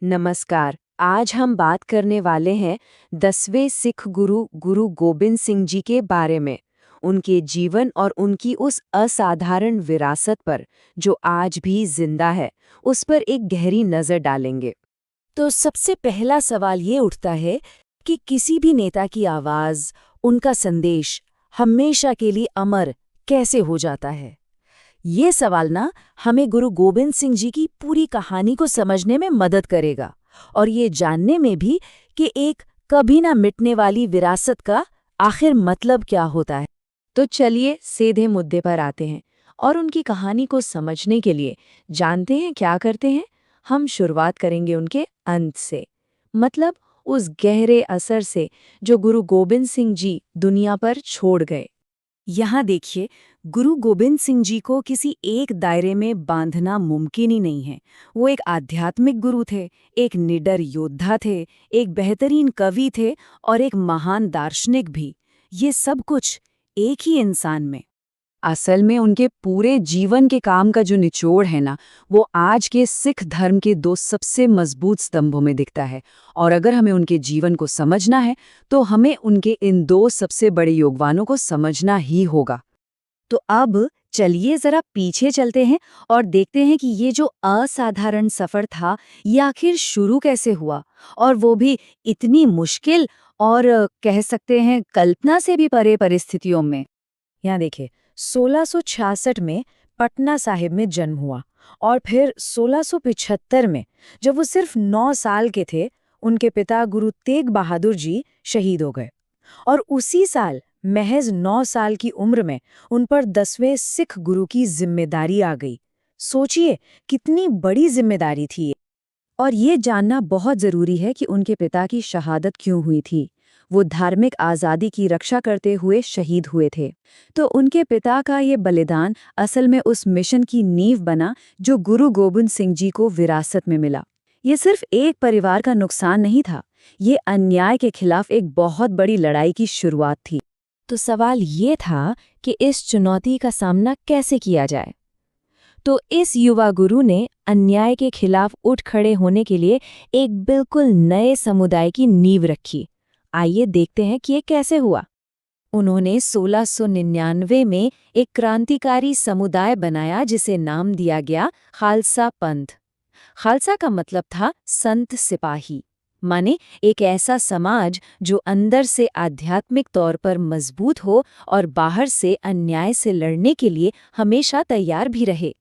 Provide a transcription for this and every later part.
नमस्कार। आज हम बात करने वाले हैं 10वें सिख गुरु गुरु गोबिंद सिंह जी के बारे में, उनके जीवन और उनकी उस असाधारण विरासत पर जो आज भी जिंदा है, उस पर एक गहरी नज़र डालेंगे। तो सबसे पहला सवाल ये उठता है कि किसी भी नेता की आवाज, उनका संदेश हमेशा के लिए अमर कैसे हो जाता है? ये सवाल ना हमें गुरु गोबिंद सिंह जी की पूरी कहानी को समझने में मदद करेगा और ये जानने में भी कि एक कभी ना मिटने वाली विरासत का आखिर मतलब क्या होता है। तो चलिए सीधे मुद्दे पर आते हैं और उनकी कहानी को समझने के लिए जानते हैं क्या करते हैं। हम शुरुआत करेंगे उनके अंत से, मतलब उस गहरे असर से जो गुरु गोबिंद सिंह जी दुनिया पर छोड़ गए। यहाँ देखिए, गुरु गोबिंद सिंह जी को किसी एक दायरे में बांधना मुमकिन ही नहीं है। वो एक आध्यात्मिक गुरु थे, एक निडर योद्धा थे, एक बेहतरीन कवि थे और एक महान दार्शनिक भी। ये सब कुछ एक ही इंसान में। असल में उनके पूरे जीवन के काम का जो निचोड़ है ना, वो आज के सिख धर्म के दो सबसे मजबूत स्तंभों में दिखता है। और अगर हमें उनके जीवन को समझना है तो हमें उनके इन दो सबसे बड़े योगदानों को समझना ही होगा। तो अब चलिए जरा पीछे चलते हैं और देखते हैं कि ये जो असाधारण सफर था, ये आखिर शुरू कैसे हुआ, और वो भी इतनी मुश्किल और कह सकते हैं कल्पना से भी परे परिस्थितियों में। यहाँ देखिए, 1666 में पटना साहिब में जन्म हुआ और फिर 1675 में, जब वो सिर्फ 9 साल के थे, उनके पिता गुरु तेग बहादुर जी शहीद हो गए। और उसी साल महज 9 साल की उम्र में उन पर 10वें सिख गुरु की जिम्मेदारी आ गई। सोचिए कितनी बड़ी जिम्मेदारी थी ये। और ये जानना बहुत जरूरी है कि उनके पिता की शहादत क्यों हुई थी। वो धार्मिक आज़ादी की रक्षा करते हुए शहीद हुए थे। तो उनके पिता का ये बलिदान असल में उस मिशन की नींव बना जो गुरु गोबिंद सिंह जी को विरासत में मिला। ये सिर्फ एक परिवार का नुकसान नहीं था, ये अन्याय के खिलाफ एक बहुत बड़ी लड़ाई की शुरुआत थी। तो सवाल ये था कि इस चुनौती का सामना कैसे किया जाए। तो इस युवा गुरु ने अन्याय के खिलाफ उठ खड़े होने के लिए एक बिल्कुल नए समुदाय की नींव रखी। आइए देखते हैं कि ये कैसे हुआ। उन्होंने 1699 में एक क्रांतिकारी समुदाय बनाया जिसे नाम दिया गया खालसा पंथ। खालसा का मतलब था संत सिपाही, माने एक ऐसा समाज जो अंदर से आध्यात्मिक तौर पर मजबूत हो और बाहर से अन्याय से लड़ने के लिए हमेशा तैयार भी रहे।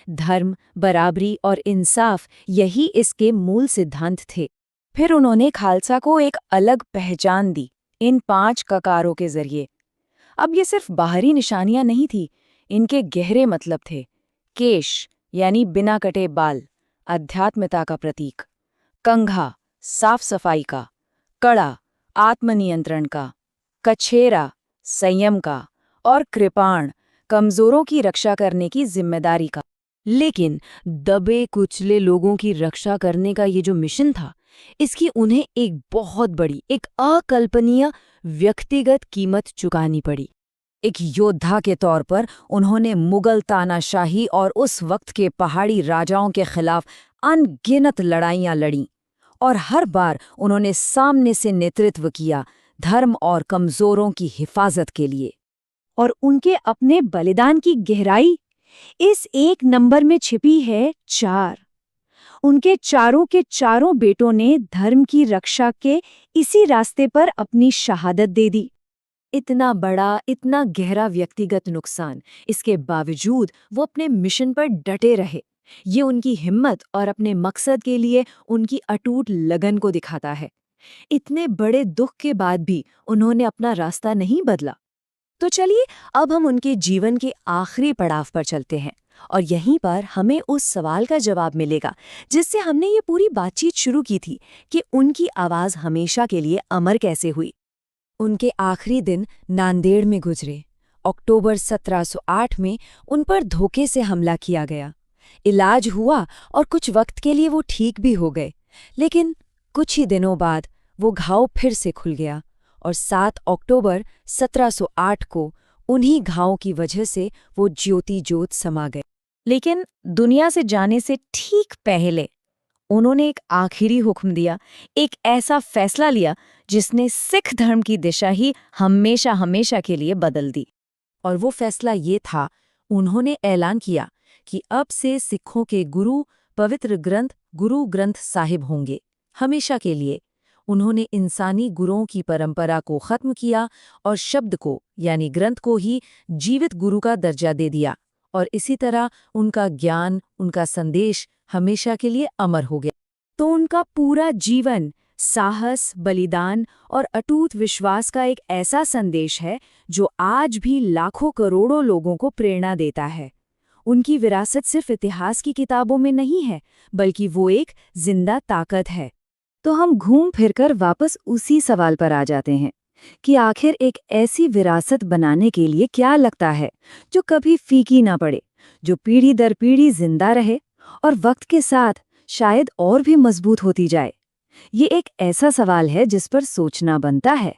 धर्म, बराबरी और इंसाफ, यही इसके मूल सिद्धांत थे। फिर उन्होंने खालसा को एक अलग पहचान दी, इन 5 ककारों के जरिए। अब ये सिर्फ बाहरी निशानियां नहीं थी, इनके गहरे मतलब थे। केश यानी बिना कटे बाल, अध्यात्मता का प्रतीक। कंघा, साफ सफाई का। कड़ा, आत्मनियंत्रण का। कछेरा, संयम का। और कृपाण, कमजोरों की रक्षा करने की जिम्मेदारी का। लेकिन दबे कुचले लोगों की रक्षा करने का ये जो मिशन था, इसकी उन्हें एक बहुत बड़ी, एक अकल्पनीय व्यक्तिगत कीमत चुकानी पड़ी। एक योद्धा के तौर पर उन्होंने मुगल तानाशाही और उस वक्त के पहाड़ी राजाओं के खिलाफ अनगिनत लड़ाइयां लड़ीं, और हर बार उन्होंने सामने से नेतृत्व किया, धर्म और कमजोरों की हिफाजत के लिए। और उनके अपने बलिदान की गहराई इस एक नंबर में छिपी है, 4। उनके चारों के चारों बेटों ने धर्म की रक्षा के इसी रास्ते पर अपनी शहादत दे दी। इतना बड़ा, इतना गहरा व्यक्तिगत नुकसान, इसके बावजूद वो अपने मिशन पर डटे रहे। ये उनकी हिम्मत और अपने मकसद के लिए उनकी अटूट लगन को दिखाता है। इतने बड़े दुख के बाद भी उन्होंने अपना रास्ता नहीं बदला। तो चलिए अब हम उनके जीवन के आखिरी पड़ाव पर चलते हैं, और यहीं पर हमें उस सवाल का जवाब मिलेगा जिससे हमने ये पूरी बातचीत शुरू की थी कि उनकी आवाज़ हमेशा के लिए अमर कैसे हुई। उनके आखिरी दिन नांदेड़ में गुजरे। अक्टूबर 1708 में उन पर धोखे से हमला किया गया। इलाज हुआ और कुछ वक्त के लिए वो ठीक भी हो गए, लेकिन कुछ ही दिनों बाद वो घाव फिर से खुल गया और 7 अक्टूबर 1708 को उन्हीं घावों की वजह से वो ज्योति ज्योत समा गए। लेकिन दुनिया से जाने से ठीक पहले उन्होंने एक आखिरी हुक्म दिया, एक ऐसा फैसला लिया जिसने सिख धर्म की दिशा ही हमेशा हमेशा के लिए बदल दी। और वो फैसला ये था, उन्होंने ऐलान किया कि अब से सिखों के गुरु पवित्र ग्रंथ गुरु ग्रंथ साहिब होंगे, हमेशा के लिए। उन्होंने इंसानी गुरुओं की परंपरा को खत्म किया और शब्द को यानी ग्रंथ को ही जीवित गुरु का दर्जा दे दिया, और इसी तरह उनका ज्ञान, उनका संदेश हमेशा के लिए अमर हो गया। तो उनका पूरा जीवन साहस, बलिदान और अटूट विश्वास का एक ऐसा संदेश है जो आज भी लाखों करोड़ों लोगों को प्रेरणा देता है। उनकी विरासत सिर्फ इतिहास की किताबों में नहीं है, बल्कि वो एक जिंदा ताकत है। तो हम घूम फिरकर वापस उसी सवाल पर आ जाते हैं कि आखिर एक ऐसी विरासत बनाने के लिए क्या लगता है जो कभी फीकी ना पड़े, जो पीढ़ी दर पीढ़ी जिंदा रहे और वक्त के साथ शायद और भी मजबूत होती जाए। ये एक ऐसा सवाल है जिस पर सोचना बनता है।